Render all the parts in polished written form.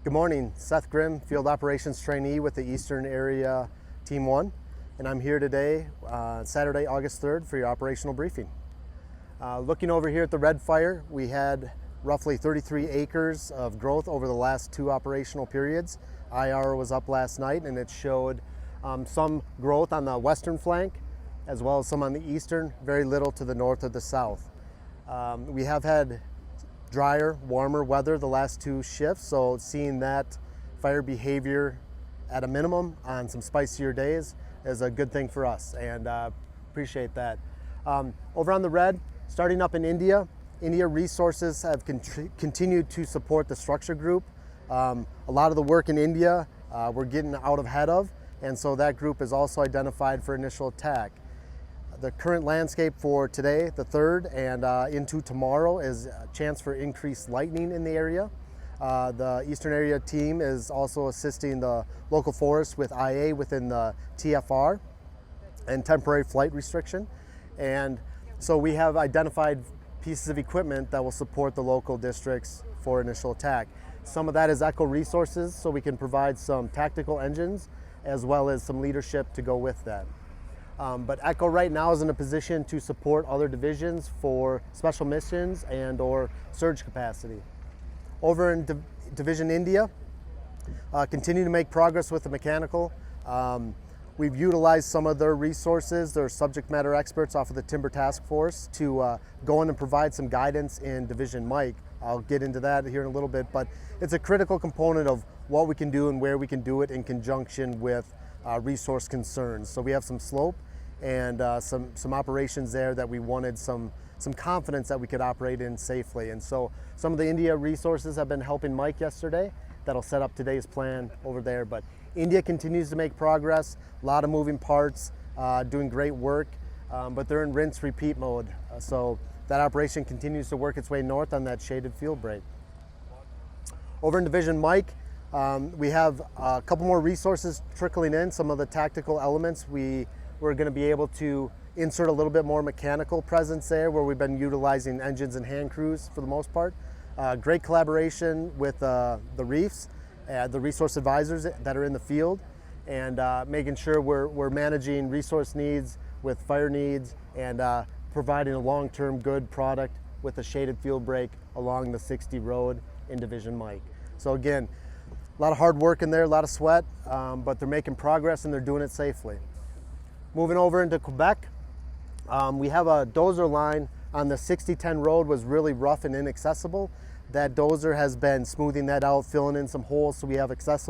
Good morning, Seth Grimm, Field Operations Trainee with the Eastern Area Team 1, and I'm here today, Saturday, August 3rd, for your operational briefing. Looking over here at the red fire, we had roughly 33 acres of growth over the last two operational periods. IR was up last night and it showed some growth on the western flank as well as some on the eastern, very little to the north or the south. We have had drier, warmer weather the last two shifts, so seeing that fire behavior at a minimum on some spicier days is a good thing for us, and appreciate that. Over on the red, starting up in India resources have continued to support the structure group. A lot of the work in India we're getting out ahead of, and so that group is also identified for initial attack. The current landscape for today, the 3rd, and into tomorrow is a chance for increased lightning in the area. The Eastern Area team is also assisting the local forest with IA within the TFR and temporary flight restriction. And so we have identified pieces of equipment that will support the local districts for initial attack. Some of that is Echo resources, so we can provide some tactical engines as well as some leadership to go with that. But Echo right now is in a position to support other divisions for special missions and or surge capacity. Over in Division India, continue to make progress with the mechanical. We've utilized some of their resources, their subject matter experts off of the Timber Task Force to go in and provide some guidance in Division Mike. I'll get into that here in a little bit, but it's a critical component of what we can do and where we can do it in conjunction with resource concerns. So we have some slope and some operations there that we wanted some confidence that we could operate in safely. And so some of the India resources have been helping Mike yesterday. That'll set up today's plan over there. But India continues to make progress, a lot of moving parts, doing great work, but they're in rinse repeat mode. So that operation continues to work its way north on that shaded field break. Over in Division Mike, we have a couple more resources trickling in. Some of the tactical elements, we're going to be able to insert a little bit more mechanical presence there, where we've been utilizing engines and hand crews for the most part. Great collaboration with the reefs, the resource advisors that are in the field, and making sure we're managing resource needs with fire needs and providing a long-term good product with a shaded field break along the 60 road in Division Mike. So again, a lot of hard work in there, a lot of sweat, but they're making progress and they're doing it safely. Moving over into Quebec, we have a dozer line on the 6010 road, was really rough and inaccessible. That dozer has been smoothing that out, filling in some holes, so we have access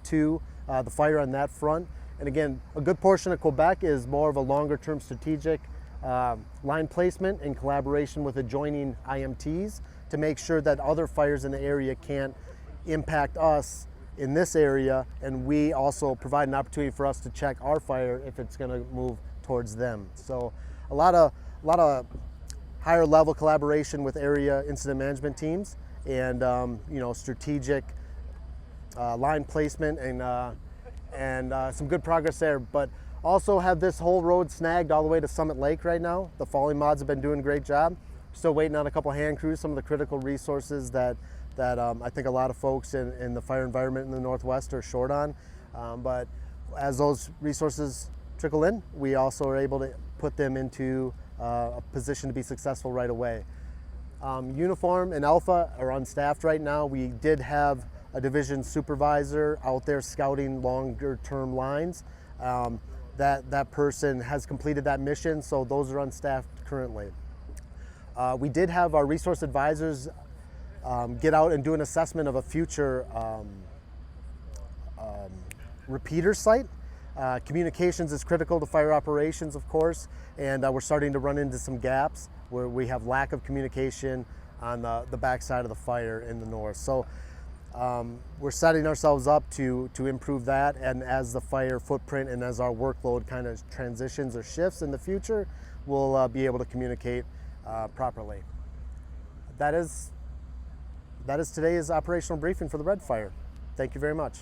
to the fire on that front. And again, a good portion of Quebec is more of a longer term strategic line placement in collaboration with adjoining IMTs to make sure that other fires in the area can't impact us in this area, and we also provide an opportunity for us to check our fire if it's going to move towards them. So a lot of higher level collaboration with area incident management teams, and strategic line placement and some good progress there. But also have this whole road snagged all the way to Summit Lake right now. The falling mods have been doing a great job. Still waiting on a couple hand crews, some of the critical resources that I think a lot of folks in the fire environment in the Northwest are short on. But as those resources trickle in, we also are able to put them into a position to be successful right away. Uniform and Alpha are unstaffed right now. We did have a division supervisor out there scouting longer term lines. That person has completed that mission, so those are unstaffed currently. We did have our resource advisors get out and do an assessment of a future repeater site. Communications is critical to fire operations, of course, and we're starting to run into some gaps where we have lack of communication on the backside of the fire in the north. So we're setting ourselves up to improve that, and as the fire footprint and as our workload kind of transitions or shifts in the future, we'll be able to communicate properly. That is today's operational briefing for the red fire. Thank you very much.